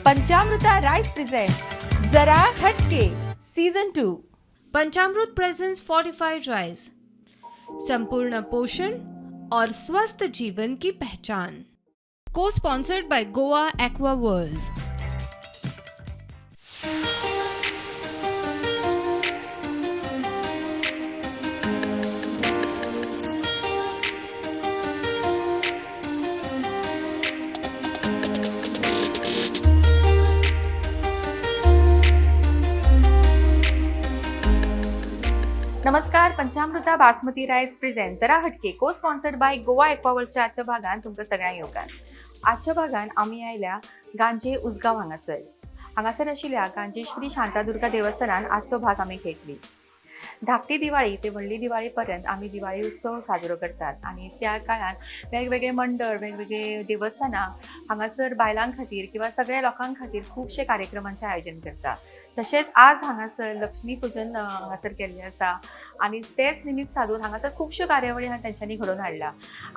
पंचामृता rice present जरा हटके season 2। पंचामृत presents fortified rice, संपूर्ण पोषण और स्वस्थ जीवन की पहचान। को sponsored by Goa Aqua world. नमस्कार, पंचामृता बासमती राईस प्रेझेंट जरा हटके को स्पॉन्सर्ड बाय गोवा एक्वावर्ल्डच्या आजच्या भागात तुमकां सगळ्यांक येवकार। आजच्या भागात आमी आयल्या गांजे उसगांव हांगासर आशिल्ल्या गांजेश्वरी शांतादुर्गा देवस्थानान आजचो भाग आमी खेळटली। धाकटी दिवाळी ते व्हडली दिवाळी पर्यंत आमी दिवाळी उत्सव साजरो करतात आणि त्या काळात वेगवेगळे मंडळ वेगवेगळे देवस्थानां हांगासर बायलां खातीर किंवा सगळ्या लोकां खातीर खूबशे कार्यक्रमांचें आयोजन करतात। तशेंच आज हांगासर लक्ष्मी पूजन हांगासर केल्लें आसा आणि तेच निमित्त साधून हांगासर खूबश्यो कार्यावळी तेंच्यांनी घडोवन हाडल्या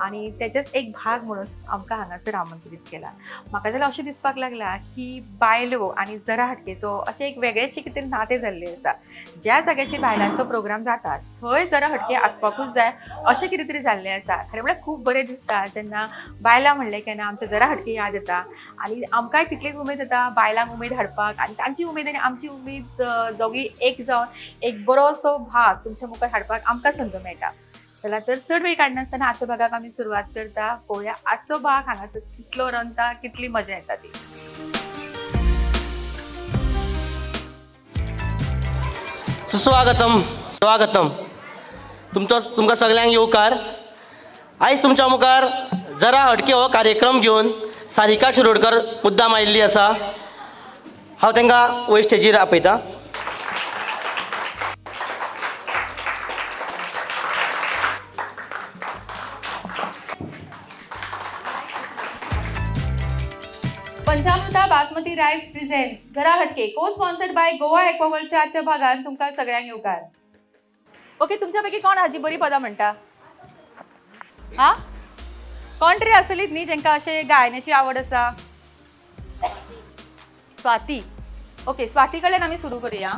आणि तेचेच एक भाग म्हणून आमकां हांगासर आमंत्रीत केला। म्हाका जाल्यार अशें दिसपाक लागला की बायलो आणि जरा हटकेचो अशें एक वेगळेशें कितें नातें जाल्लें आसा। ज्या जाग्याचेर बायलांचो प्रोग्राम जातात थंय जरा हटके आसपाकूच जाय अशें कितें तरी जाल्लें आसा। खरें म्हळ्यार खूब बरें दिसता जेन्ना बायलां म्हणलें केन्ना आमचे जरा हटके याद येता आणि आमकांय तितलीच उमेद येता बायलांक उमेद हाडपाक आणि तांची उमेद आनी आमची उमेद दोगी एक जावन एक बरोसो भाग तुमच्या मुखार हाडपाक आमकां संद मेळटा। चला तर चड वेळ काडनासतना आजच्या भागाक आमी सुरवात करता। पळोवया आजचो भाग हांगासर कितलो रंता कितली मजा येता ती। सुस्वागतम स्वागतम तुमकां सगळ्यांक येवकार। आयज तुमच्या मुखार जरा हटके हो कार्यक्रम घेवन सारिका शिरोडकर मुद्दाम आयिल्ली आसा। हांव तांकां वयर स्टेजीर आपयतां। पंचामृता बासमती राईस प्रेझेंट जरा हटके को स्पॉन्सर्ड बाय गोवा एक्वावर्ल्डच्या आजच्या भागात तुमकां सगळ्यांक येवकार। ओके, तुमच्यापैकी कोण हाजी बरी पदां म्हणटा? हा, कोण तरी आसलीत न्ही जेंकां अशें गायनाची आवड आसा? स्वाती। ओके, स्वाती कडल्यान आमी सुरू करुया।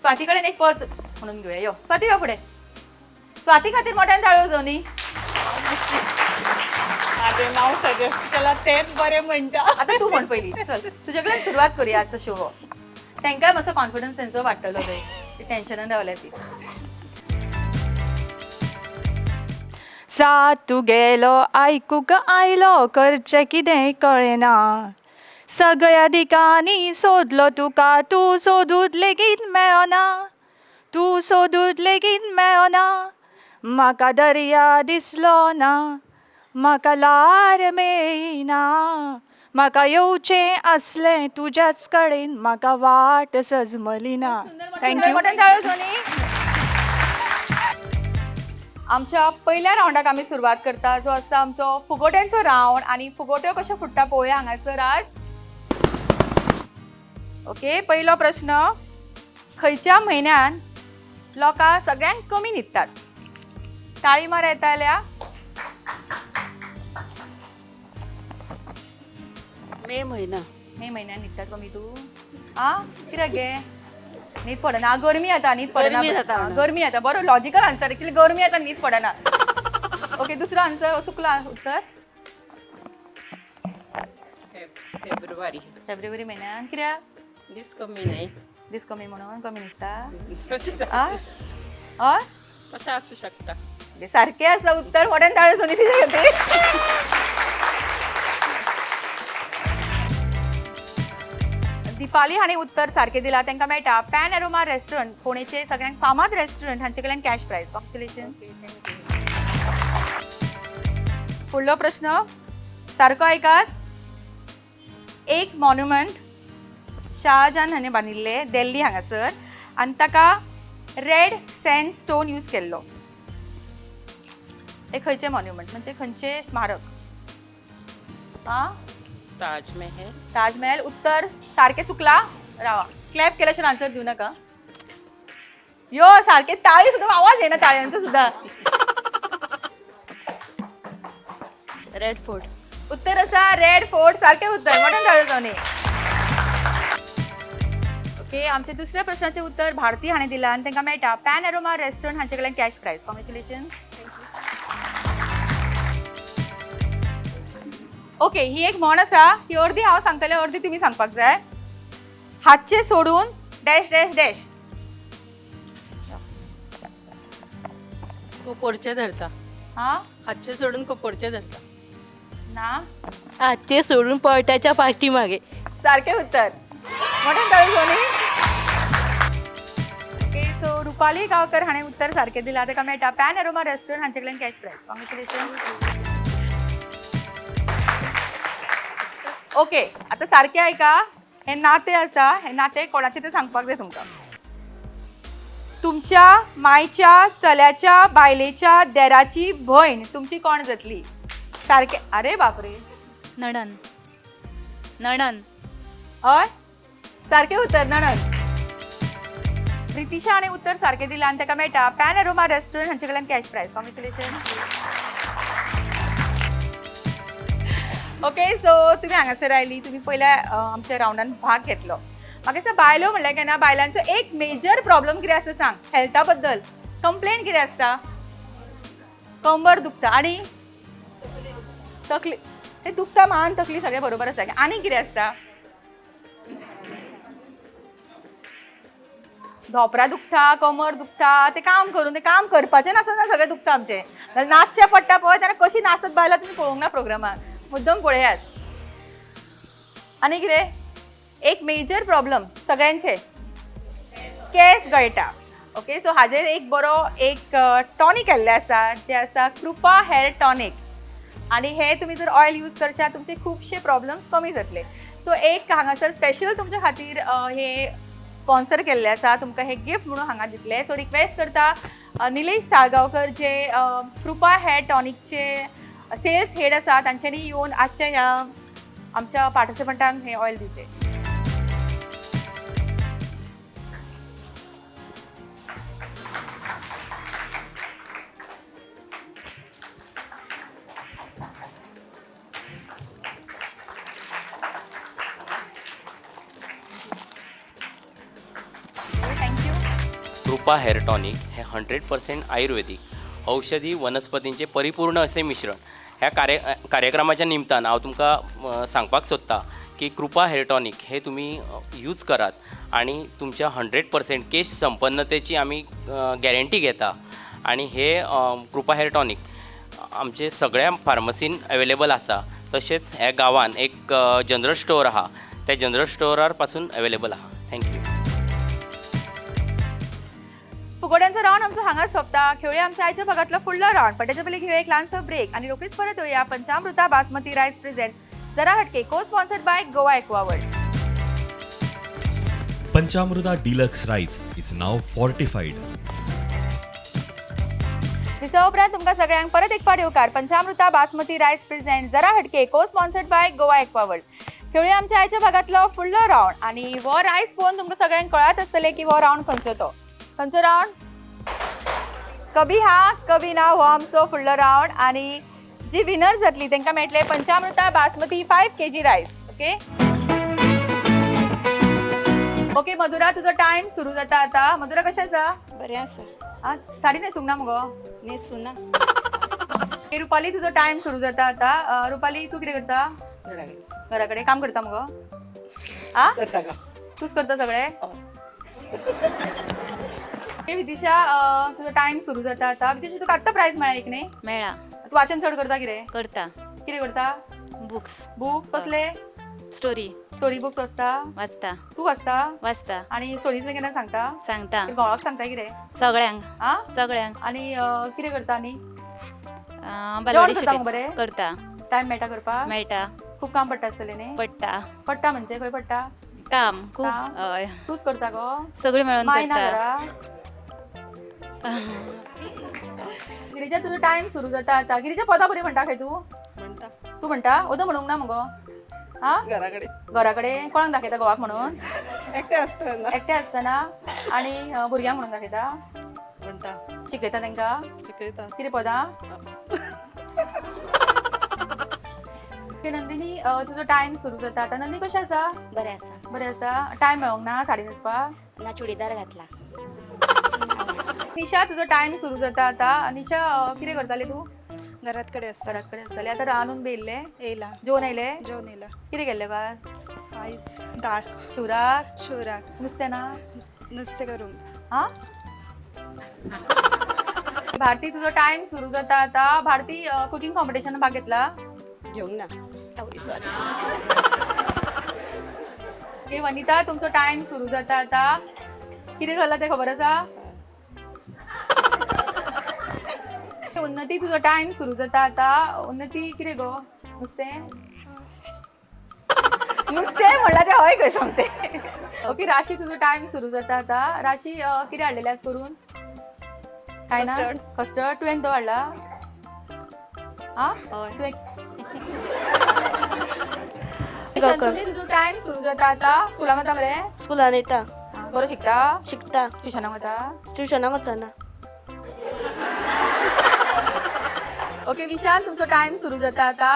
स्वाती कडेन एक पद म्हणून घेऊया। यो स्वाती, यो फुडें। स्वाती खातीर मोठ्यान ताळयो जावनी। माझे नाव सजेस्ट केला तेच बरे म्हणटा। आता तू म्हण पहिली, चल तुझ्या कडल्यान सुरवात करूया आजचो शो हो। तांकांय मातसो कॉन्फिडन्स तेंचो वाडटलो थंय, ती टेन्शनान रावल्या ती। सातू गेलो आयकूक आयलो करचें कितें कळना। सगळ्या दिकांनी सोदलो तुका तू सोदूत लेगीत मेळना। तू सोदूत लेगीत मेळना। म्हाका दर्या दिसलो ना। म्हाका लार मेळिना। म्हाका येवचें आसलें तुज्याच कडेन म्हाका वाट सजमली ना। थँक्यू। मोठ्यान ताळयो जावनी। आमच्या पहिल्या राउंडाक आमी सुरवात करता जो आसता आमचो फुगोट्यांचो राउंड आणि फुगोट्यो कशो फुट्टा पळोवया हांगासर आज। ओके, पहिलो प्रश्न, खंयच्या म्हयन्यान लोकां सगळ्यांत कमी न्हिदतात? ताळी मार येताल्या। मे महिना। मे म्हयन्यान न्हिदतात कमी तू? आ कित्याक गे न्हीद पडना? गरमी जाता न्हीद पडना? गरमी जाता म्हणून। गरमी जाता, बरो लॉजिकल आन्सर एक्चुअली गरमी जाता न्हीद पडना। ओके, दुसरो आन्सर चुकला उत्तर। फेब्रुवारी। फेब्रुवारी म्हयन्यान कित्याक? दीस कमी नाही। दीस कमी म्हणून कमी न्हिदता? कशें आसूं शकता। सारकें आसा उत्तर। मोठ्यान ताळयो जावनी तिच्या खातीर। दिपाली हांणी उत्तर सारकें दिलां, तांकां मेळटा पॅन एरोमा रेस्टॉरंट, पुणेचे सगळ्यांत फामाद रेस्टॉरंट, हांचे कडल्यान कॅश प्राइज। कॉंग्रॅच्युलेशन। फुडलो प्रश्न सारको ऐकात। एक मॉन्युमेंट शाहजहान हाणें बांदिल्ले दिल्ली हांगासर आनी ताका रेड सँडस्टोन यूज केल्लो। एक खंयचें मॉन्युमेंट म्हणजे खंयचें स्मारक? आ ताजमहल। ताजमहल उत्तर सारकें चुकला। रावा, क्लॅप केल्या शिवाय आन्सर दिवं नाका। यो सारकें ताळी सुद्दां आवाज येना ताळयांचो सुद्दां। Red fort. उत्तर आसा रेड फोर्ट, सारकें उत्तर। मोठ्यान ताळयो जावनी। ओके, आमचे दुसऱ्या प्रश्नाचे उत्तर भारती हाणें दिलां आनी तांकां मेळटा पॅन एरोमा रेस्टॉरंट हांचे कडल्यान कॅश प्रायज. कॉंग्रॅच्युलेशन. ओके, ही एक म्हण आसा, ही अर्दी हांव सांगतलें, अर्दी तुमी सांगपाक जाय. हातचे सोडून डॅश डॅश डॅश. कोपोरचे धरता. हा हातचे सोडून कोपोरचे धरता. ना हातचे सोडून पळट्याच्या पाठीमागे. सारखे उत्तर. मोठ्यान ताळी सोनी. ओके, सो रुपाली गांवकर हाणें उत्तर सारकें दिलां, ताका मेळटा पॅन एरोमा रेस्टॉरंट हांचे कडल्यान कॅश प्रायज. कॉंग्रॅच्युलेशन. ओके, आतां सारकें आयका. हे नातें आसा, हे नातें कोणाचें तें सांगपाक जाय तुमकां. तुमच्या मायच्या चल्याच्या बायलेच्या देराची भयण तुमची कोण जातली? सारकें. अरे बापरे. नणन. नणन. हय, सारकें उत्तर नणन. रितिशा हाणें उत्तर सारकें दिलां आनी ताका मेळटा पॅन एरोमा रेस्टॉरंट हांचे कडल्यान cash prize. Congratulations. Okay, so तुमी हांगासर आयली, तुमी पयल्या आमच्या रावंडान भाग घेतलो. म्हाका दिसता बायलो म्हणल्यार केन्ना बायलांचो एक मेजर प्रॉब्लम कितें आसता सांग? हेल्था बद्दल कंप्लेंट कितें आसता? कंबर दुखता आनी तकली. ते दुखता मान तकली सगळें बरोबर आसा. आनी कितें आसता? धोपरा दुखता, कमर दुखता. ते काम करून ते काम करपाचें नासतना सगळें दुखता आमचें. जाल्यार नाचचें पडटा पळय, तेन्ना कशी नाचतात बायलां तुमी पळोवंक ना प्रोग्रामार. मुद्दम पळयात. आनी कितें? एक मेजर प्रॉब्लम सगळ्यांचे केस गळटा. ओके, सो हाजेर एक बरो एक टॉनीक केल्लें आसा, जें आसा कृपा हेअर टॉनीक. आनी हे तुमी जर ऑयल यूज करशात तुमचे खुबशे प्रॉब्लम्स कमी जातले. सो एक हांगासर स्पेशल तुमच्या खातीर हे स्पॉन्सर केल्लें आसा, तुमकां हे गिफ्ट म्हणून हांगा दितले. सो रिक्वेस्ट करता निलेश साळगांवकर जे कृपा हेअर टॉनिकचे सेल्स हेड आसा, तांच्यांनी येवन आजच्या ह्या आमच्या पार्टिसिपंटांक हे ऑयल दिवचें. थँक्यू. कृपा हेअर टॉनिक हे 100% आयुर्वेदिक औषधी वनस्पतींचे परिपूर्ण असे मिश्रण. ह्या कार्यक्रमाच्या निमतान हांव तुमकां सांगपाक सोदता की कृपा हेअर टॉनिक हे तुम्ही यूज करात आणि तुमच्या 100% केश संपन्नतेची आम्ही गॅरंटी घेता. आणि हे कृपा हेअर टॉनिक आमचे सगळ्या फार्मसीन अवेलेबल आसा. तसेच ह्या गांवान एक जनरल स्टोर आहा, त्या जनरल स्टोरार पासून अवेलेबल आहा. थँक्यू. फुगड्यांचो राऊंड आमचो हांगा सोंपता. खेळुया आमच्या आयच्या भागातलो फुडलो राऊंड. पण त्याच्या पयलीं घेवया एक ल्हानसो ब्रेक आणि रोखडीच परत येऊया. पंचामृता बासमती रायस प्रेझेंट जरा हटके, को sponsored by Goa Aqua world. Panchamruta Deluxe Rice is now fortified. दिसा उपरांत तुमकां सगळ्यांक परत एक फावट येवकार. पंचामृता बासमती रायस प्रेझेंट जरा हटके, को sponsored by Goa Aqua World. खेळुया आमच्या आयच्या भागातलो फुडलो राऊंड. आणि वो रायस पळोवन तुमकां सगळ्यांक कळत आसतलें की वो राऊंड खंयचो तो. खंयचो राऊंड? कभी हा कभी ना हो आमचो फुडलो राऊंड. आणि जी विनर जातली तांकां मेळटले पंचामृता बासमती 5 kg रायस. ओके ओके, मधुरा तुजो टायम सुरू जाता आता. मधुरा कशें आसा? बरें आसा. साडी न्हेसूंक ना मुगो? न्हेसूना. ओके, रुपाली तुजो टायम सुरू जाता आता. रुपाली तू कितें करता? घरा कडेन काम करता मुगो? तूच करता सगळें? ओके विदिशा, तुजो टायम सुरू जाता आता. विदिशा तुका आत्तां प्रायज मेळ्ळा एक न्ही? मेळा. तू वाचन चड करता कितें? करता. कितें करता? बुक्स. बुक्स कसले? स्टोरी स्टोरी बुक्स वाचता? वाचता. तू वाचता? वाचता. आणि स्टोरीज बी केन्ना सांगता? सांगता. घोवाक सांगता कितें? सगळ्यांक. आ सगळ्यांक. आणि कितें करता आनी? बालवाडी करता मग बरें? करता. टायम मेळटा करपाक? मेळटा. खूप काम पडटा आसतलें न्ही? पडटा. पडटा म्हणजे खंय पडटा? काम खूप. काम? हय. तूच करता गो? सगळी मिळून माय ना करता. घरा? गिरिजा तुजो टायम सुरू जाता आता. गिरिजा पदां बरी म्हणटा खंय तू? म्हणटा. तू म्हणटा? ओदो म्हणूंक ना मुगो? हा घरा कडेन. घरा कडेन कोणाक दाखयता घोवाक म्हणून? एकटे आसतना एकटे आसतना. आणि भुरग्यांक म्हणून दाखयता? म्हणटा. शिकयता तांकां? शिकयता. कितें पदां? ओके नंदिनी तुजो टायम सुरू जाता आतां. नंदिनी कशें आसा? बरें आसा. बरें आसा. टायम मेळोंक ना साडी न्हेसपाक? ना चुडीदार घातला. निशा तुजो टायम सुरू जाता आतां. निशा कितें करताली तूं? घरात कडे असता. घरात कडेन आसताली. आतां रांदून बी येयल्ले? येयला. जेवण येयले? जेवण येयला. कितें केल्लें बाय? आयज दाळ. शिवराक? शिवराक. नुस्तें ना? नुस्तें करूंक. हा भारती तुझा टाइम सुरू जाता आता. भारती कुकिंग कॉम्पिटिशन भाग घेतला? घेवंक ना. ओके वनिता तुमचो टाइम सुरू जाता आता. कितें झालं ते खबर आसा? उन्नती तुझो टाइम सुरू जाता आता. उन्नती कितें गो? नुस्तें नुस्तें म्हणला ते हय खंय सांगते. ओके राशी तुझो टाइम सुरू जाता आता. राशी कितें हाडलेलें आज करून? काय ना कस्टर्ड. तुवें तो हाडला? हा तुवें शंतुली तुजो टाइम सुरू जाता आता. स्कुलाक वता मरे? स्कुलान येता. बरो शिकता? शिकता. ट्युशनाक वता? ट्युशनाक वचना. ओके विशाल तुमचो टाइम सुरू जाता आता.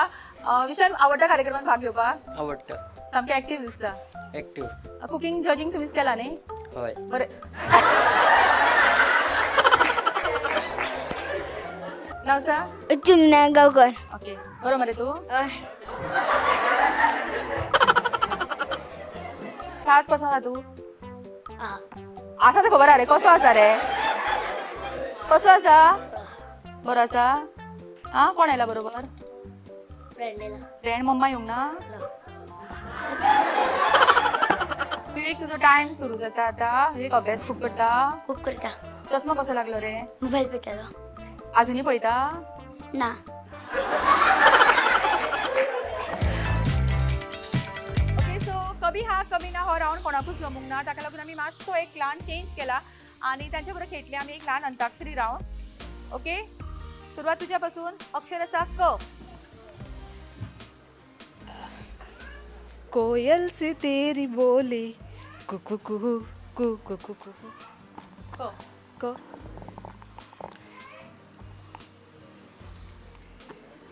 विशाल आवडटा कार्यक्रमात भाग घेवपाक? आवडटा. सामकें ऍक्टिव्ह दिसता. एक्टिव्ह. कुकिंग जजिंग तुमीच केला न्ही? हय. बरें. नाव सांग. चुन्ना गांवकर. ओके बरो मरे तूं? आज कसो आसा तूं? आसा ते खबर आहा रे. कसो आसा रे? कसो आसा? बरो आसा? हा कोण आयला बरोबर? फ्रेंड मम्मा येवंक ना? विवेक तुजो टाइम सुरू जाता आता. विवेक अभ्यास खूप करता? खूप करता. चष्मा कसो लागलो रे? मोबाईल पळयतालो. अजूनही पळयता? ना. ओके सो कभी हा कमी ना हो राऊंड कोणाकूच जमूंक ना. ताका लागून आमी मातसो एक ल्हान चेंज केला आणि त्यांच्या बरोबर खेळटले आमी एक ल्हान अंताक्षरी राऊंड. ओके सुरुवात तुझ्या पासून. अक्षर आसा क. कोयल सी तेरी बोली कुकू कुहू कु कुकू कुहू. क. को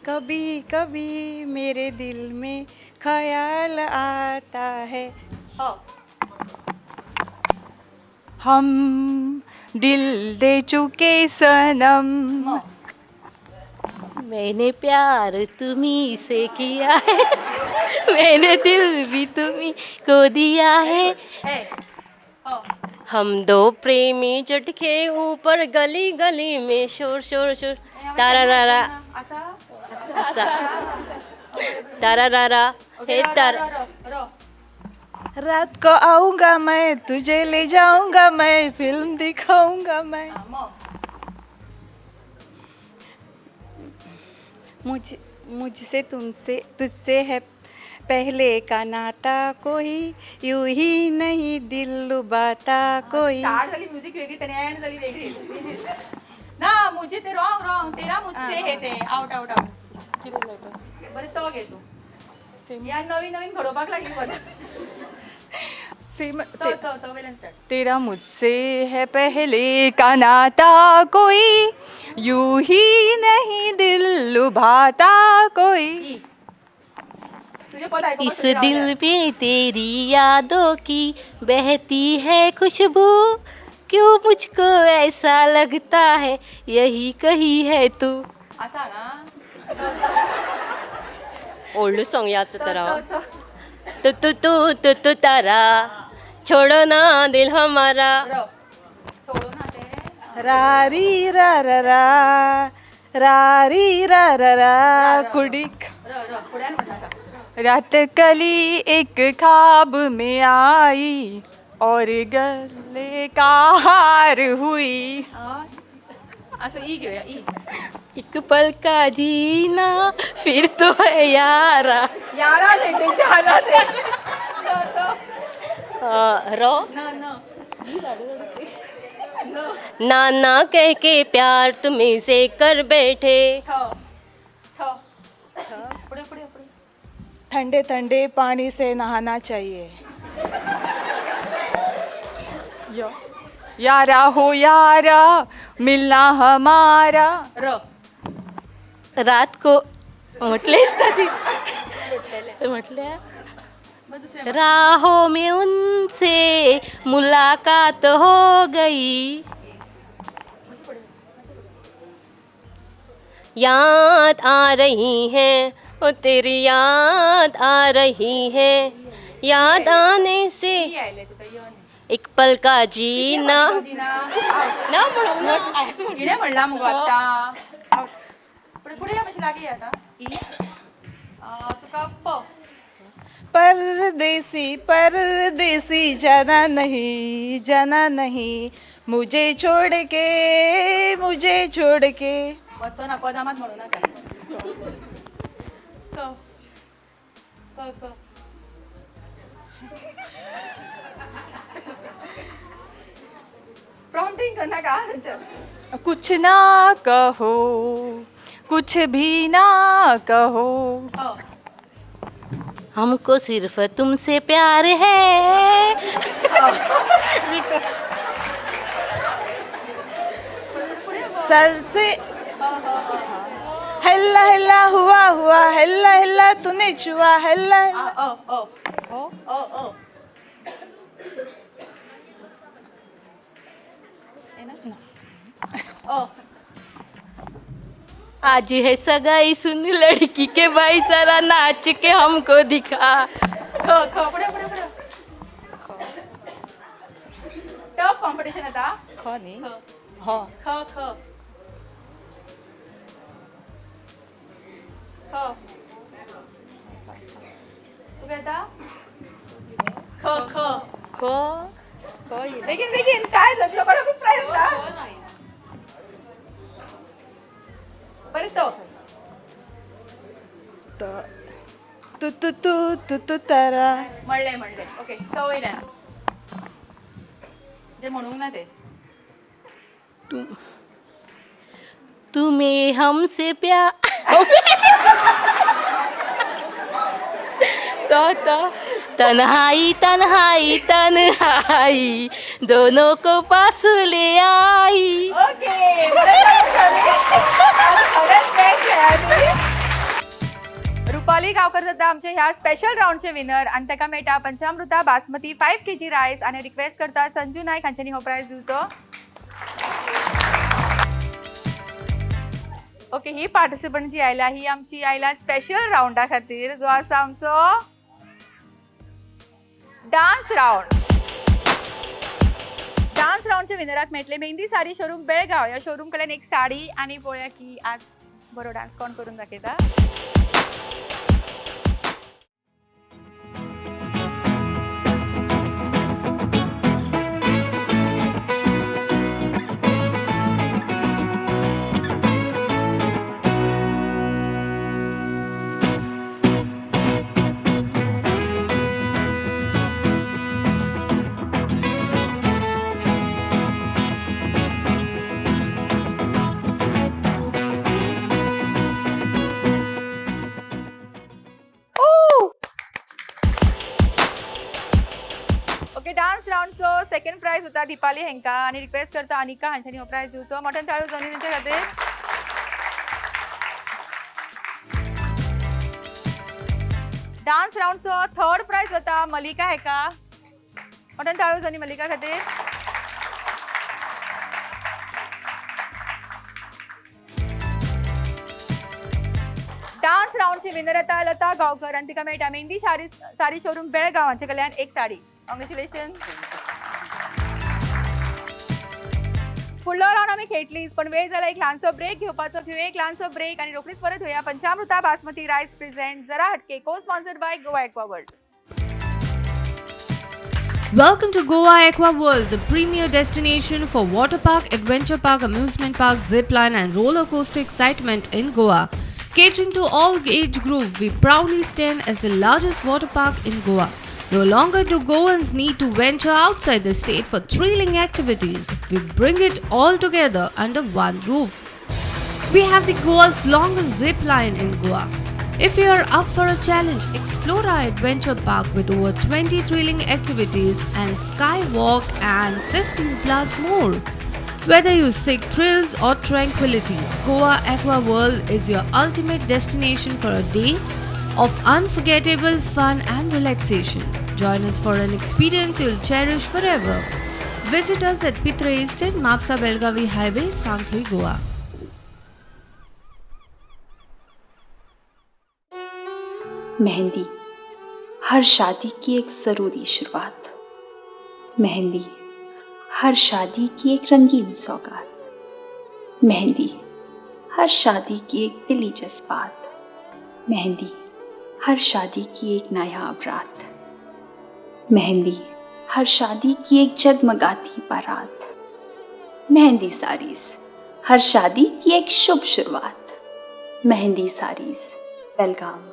कभी कभी मेरे दिल में ख्याल आता है ह. हम दिल दे चुके सनम. म. मैंने प्यार तुम्ही से किया है मैंने दिल भी तुम्ही को दिया है. ए. ह. हम दो प्रेमी चटके ऊपर गली गली में शोर शोर शोर तारा रारा असा? तारा रारा हे तारा. र. रात को आऊंगा मैं तुझे ले जाऊंगा मैं फिल्म दिखाऊंगा मैं. म. मुझसे तुझसे है पहले का नाता कोई यूं ही नहीं दिल लुभाता कोई. स्टार्ट झाली म्युझिक वेगळी त्याने एंड झाली वेगळी. ना मुझे ते रॉंग रॉंग तेरा मुझसे हे ते आउट आउट आउट. बरं तो घे तू. या नवीन नवीन घडोवपाक लागली बरं. सेम तो वेलन स्टार्ट. तेरा मुझसे है पहले का नाता कोई यूं ही नहीं दिल लुभाता कोई. तुझे पता है इस दिल में तेरी यादों की बहती है खुशबू क्यों मुझको ऐसा लगता है यही कही है तू. असा ना. ओल्ड सॉन्ग याच तर तो तू तू तू तू तू तारा छोड़ो ना दिल हमारा. र. सोडू ना ते. रारी रा रा रा रारी रा रा रा कुड़िक. र पुढे म्हणता. रात कली एक ख्वाब में आई और गले का हार हुई. असं ई घेऊया ई. एक पल का जीना फिर तो है यारा. यारा ते झाला ते. रो ना ना. ना ना कह के प्यार तुम्हें से कर बैठे. ठ. ठ. पुढे पुढे पुढे. ठंडे ठंडे पानी से नहाना चाहिए. यारा हो यारा मिलना हमारा. र. रात को म्हटलेच ना ती. म्हटल्या राहों में उनसे मुलाकात हो गई, याद आ रही है ओ तेरी याद आ रही है, याद आने से एक पल का जीना ना म्हणू ना. इडे म्हणला मग आता पुढे पुढे या म्हणजे लागे आता तुका प परदेसी परदेसी जाना नहीं मुझे छोड़ के वचो ना पदामात म्हणू नका प्रॉम्प्टिंग करना का कुछ ना कहो कुछ भी ना कहो, हमको सिर्फ तुमसे प्यार है. सर से हल्ला हल्ला हुआ हल्ला हल्ला तूने छुआ हल्ला आज है सगाई सुन लड़की के भाई जरा नाच के हमको दिखा. पुढे पुढे पुढे टफ कॉम्पिटिशन आता ख नी ह ख ख ख तू कहता ख ख ख बेगीन बेगीन काय लोकांना खूप प्राईज का बरं तो तू तारा म्हणले ओके सवय ना जे म्हणू ना ते तुम्हें हमसे प्यार तो तन्हाई तन्हाई तन्हाई दोनों को पास ले आई. ओके रुपाली गावकर जाता आमचे ह्या स्पेशल राऊंडचे विनर आणि ताका मेळटा पंचामृता बासमती 5 kg रायस आणि रिक्वेस्ट करता संजू नायक हांच्यानी हो प्राइज दिवचो. ओके ही पार्टिसिपंट जी आयला ही आमची आयला स्पेशल राऊंडा खातीर जो आसा आमचो डान्स राऊंडच्या विनराक मेळटले मेहंदी साडी शोरूम बेळगाव या शोरूम कडल्यान एक साडी आणि पळया की आज बरो डान्स कोण करून दाखयता. डान्स राऊंडचो सेकंड प्राइज होता दीपाली हेंका आणि रिक्वेस्ट करता अनिका हांच्यानी हो प्राइज दिवचो. मोठ्यान ताळयो जाणी तेंच्या खातीर. डान्स राऊंडचो थर्ड प्राइज होता मलिका हेका. मोठ्यान ताळयो जाणी मलिका खातीर. डान्स राऊंडची विनर येता लता गावकर आणि तिका मेळटा मेहंदी साडी शोरूम बेळगाव हांचे कडल्यान एक साडी. कॉंग्रॅच्युलेशन. फुडलो राऊंड आमी खेळटलीच पण वेळ जाला एक ल्हानसो ब्रेक घेवपाचो. घेवया एक ल्हानसो ब्रेक आणि रोखडीच परत होया. पंचामृता बासमती रायस प्रेझेंट जरा हटके को sponsored by Goa Aqua world. Welcome to Goa Aqua World, the premier destination for water park, adventure park, amusement park, zip line and roller coaster excitement in Goa. Catering to all age group, we proudly stand as the largest water park in Goa. No longer do Goans need to venture outside the state for thrilling activities. We bring it all together under one roof. We have the Goa's longest zip line in Goa. If you are up for a challenge, explore our adventure park with over 20 thrilling activities and skywalk and 15 plus more. Whether you seek thrills or tranquility, Goa Aqua World is your ultimate destination for a day, of unforgettable fun and relaxation. Join us for an experience you'll cherish forever. Visit us at Pitra Estate, Mapsa Belgavi Highway, Sankhli, Goa. मेहंदी हर शादी की एक ज़रूरी शुरुआत। मेहंदी हर शादी की एक रंगीन सौगात। मेहंदी हर शादी की एक दिली जज्बात। मेहंदी हर शादी की एक नायाब रात। मेहंदी हर शादी की एक जगमगाती बारात। मेहंदी साड़ीज़ हर शादी की एक शुभ शुरुआत। मेहंदी साड़ीज़ बेलगाम।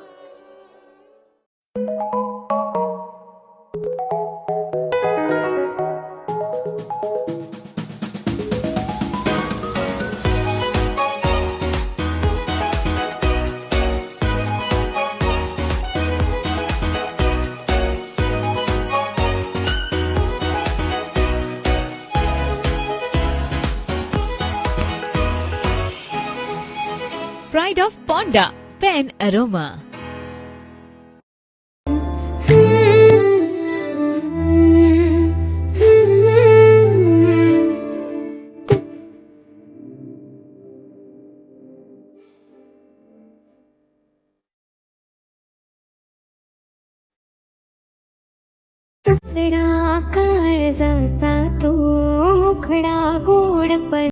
Pride of Ponda Pen Aroma. काळजाचा तो मुखडा गोड पण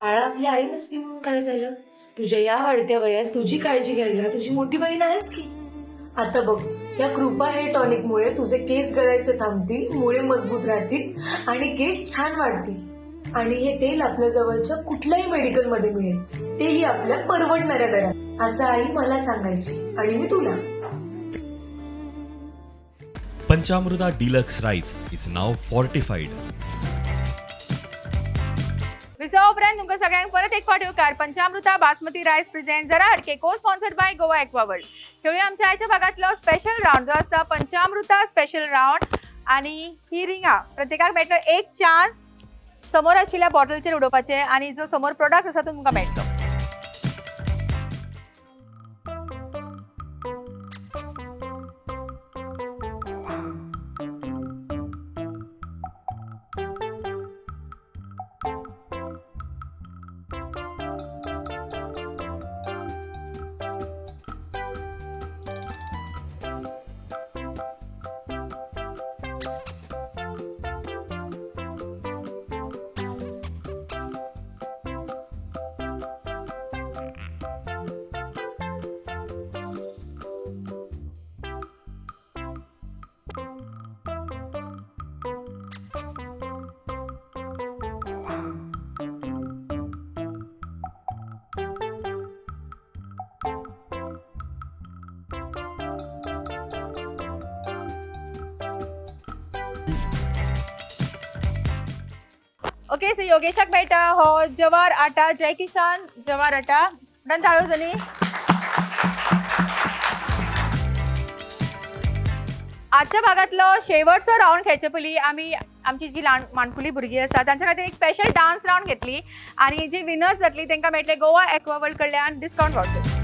आपली आई नसती म्हणून काय झालं? तुझ्या या वाढत्या वयात तुझी काळजी घ्यायला तुझी मोठी बहीण आहेस की. आता बघ, या कृपा हेअर टॉनिक मुळे तुझे केस गळायचे थांबतील, मुळे मजबूत राहतील आणि केस छान वाढतील. आणि हे तेल आपल्या जवळच्या कुठल्याही मेडिकल मध्ये मिळेल, तेही आपल्या परवडणाऱ्या दरात, असं आई मला सांगायची आणि मी तुला. Panchamruta Deluxe Rice is now fortified. Visa उपरांत तुमकां सगळ्यांक परत एक फावट येवकार. पंचामृता बासमती रायस प्रेझेंट जरा हटके को sponsored by Goa Aqua World. खेळूया आमच्या आयच्या भागातलो स्पेशल राउंड जो आसता पंचामृता स्पेशल राउंड. आणि ही रिंगां प्रत्येकाक मेळटलो एक चान्स समोर आशिल्ल्या बॉटलचेर उडोवपाचे आणि जो समोर प्रोडक्ट आसा तो तुमकां मेळटलो. ओके, सो योगेशाक मेळटा हो जवार आटा, जय किसान जवार आटा. ताळयो जणी. आजच्या भागातलो शेवटचो राउंड खेळचे पयलीं आमी आमची जी माणकुली भुरगीं आसा तांच्या खातीर एक स्पेशल डान्स राउंड घेतली आणि जी विनर्स जातली तांकां मेळटले गोवा एक्वा वर्ल्ड कडल्यान डिस्काउंट वाउचर.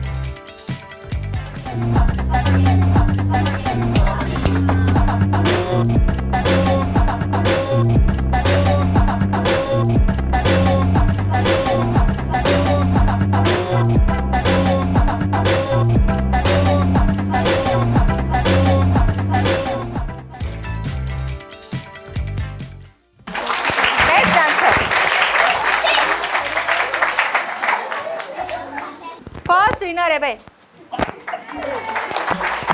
फर्स्ट विनर है भाई.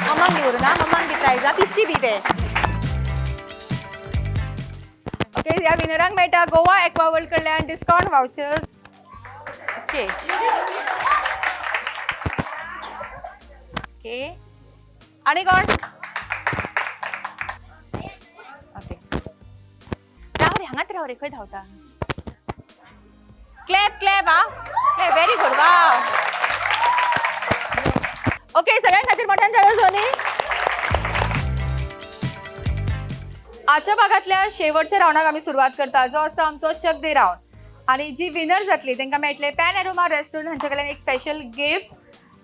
मम्मांग दी ना, मम्मांग दी प्राइज पिशी दी ते. ओके, ह्या विनरांक मेळटा गोवा एक्वा वर्ल्ड कडल्यान डिस्काउंट वाउचर्स. ओके ओके, आणि कोण? ओके, राव रे हांगात राव रे, खंय धांवता. Clap clap. हा व्हेरी गुड. वाव. ओके, सगळ्यां खातीर मोठ्यान ताळयो जोनी. आजच्या भागातल्या शेवटच्या राऊंडाक आम्ही सुरुवात करता जो आसा आमचो चक दे राऊंड आणि जी विनर जातली तांकां मेळटले पॅन एरोमा रेस्टॉरंट हांचे कडल्यान एक स्पेशल गिफ्ट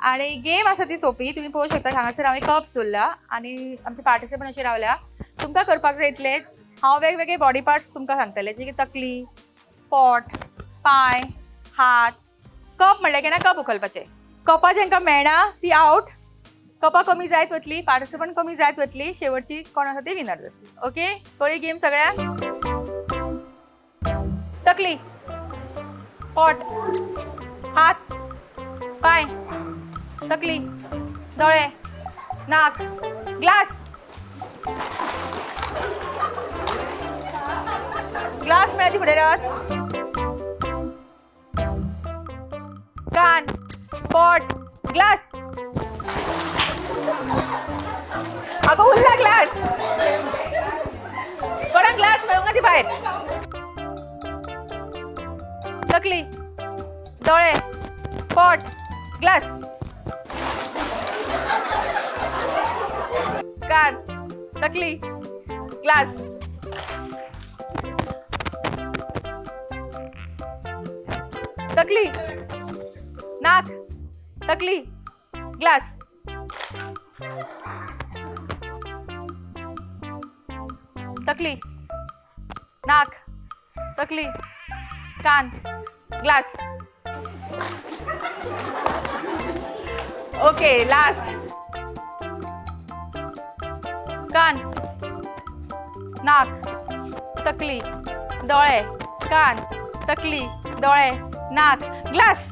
आणि गेम आसा ती सोपी तुम्ही पळोवंक शकता हांगासर हांवें कप्स दवरला आणि आमचे पार्टिसिपंट अशे रावल्या तुमकां करपाक जाय इतले हांव वेगवेगळे बॉडी पार्ट्स तुमकां सांगतले जशें की तकली पोट पाय हात कप म्हणलें केन्ना कप उखलपाचें कपां जांकां मेळना ती आवट कपां कमी जायत वतली पार्टिसिपंट कमी जायत वतली शेवटची कोण आसा ती विनर जातली ओके कळ्ळी गेम सगळ्यांक तकली पोट हात पाय तकली दोळे नाक ग्लास ग्लास मेळ्ळा ती फुडें रावत कान पोट ग्लास अगो उरला ग्लास कोणाक ग्लास मेळूंक ना ती भायर तकली दोळे पोट ग्लास कान तकली ग्लास तकली नाक तकली ग्लास तकली नाक तकली कान ग्लास ओके लास्ट कान नाक तकली डोळे कान तकली डोळे नाक ग्लास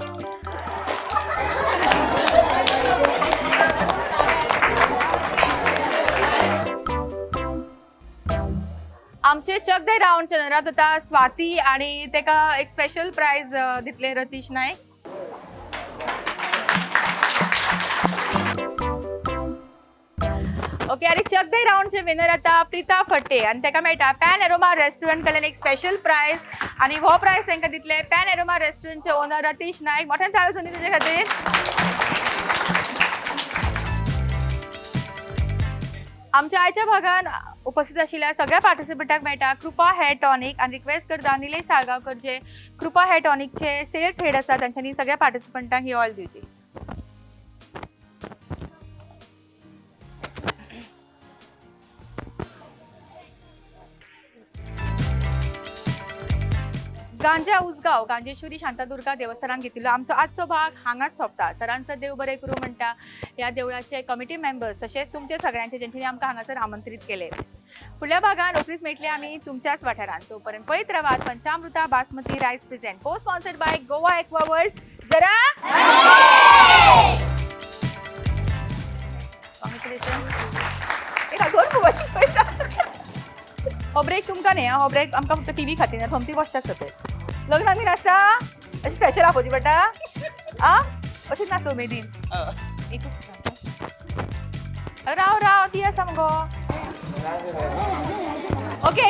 आमचे चक दे राऊंड चॅनलात आता स्वाती आणि तेका एक स्पेशल प्राइज दितले रतीश नाईक ओके आणि चक दे राऊंडचे विनर आता प्रीता फटे आणि तेका मेळटा पॅन एरोमा रेस्टॉरंट कडल्यान एक स्पेशल प्राइज आणि हो प्राइज तांकां दितले पॅन एरोमा रेस्टॉरंटचे ओनर रतीश नाईक मोठ्यान ताळयो तुमी तुजे खातीर आमच्या आयच्या भागान उपस्थित आशिल्ल्या सगळ्या पार्टिसिपंटांक मेळटा कृपा हेअर टॉनिक आणि रिक्वेस्ट करता निलेश साळगांवकर जे कृपा हेअर टॉनिकचे सेल्स हेड आसा तांच्यांनी सगळ्या पार्टिसिपंटांक ही ऑयल दिवची गांजा उसगांव गांजेश्वरी शांतादुर्गा देवस्थानात घेतिल्लो आमचो आजचो भाग हांगाच सोंपता सरांचं देव बरें करूं म्हणटा ह्या देवळाचे कमिटी मेंबर्स तशेंच तुमचे सगळ्यांचे जेंच्यांनी आमकां हांगासर आमंत्रीत केले फुडल्या भागान रोखडीच मेळटले आमी तुमच्याच वाठारांत तोपर्यंत पळयत रावात पंचामृता बासमती रायस प्रेझेंट को sponsored by Goa Aqua world जरा हो ब्रेक तुमकां न्ही हो ब्रेक आमकां फक्त टीव्ही खातीर फमती वचच्याच खातीर लग्न आमी नासता अशें स्पेशल आपोवची पडटा आं अशीच नासता उमेदीन एकूच राव राव ती आसा मुगो ओके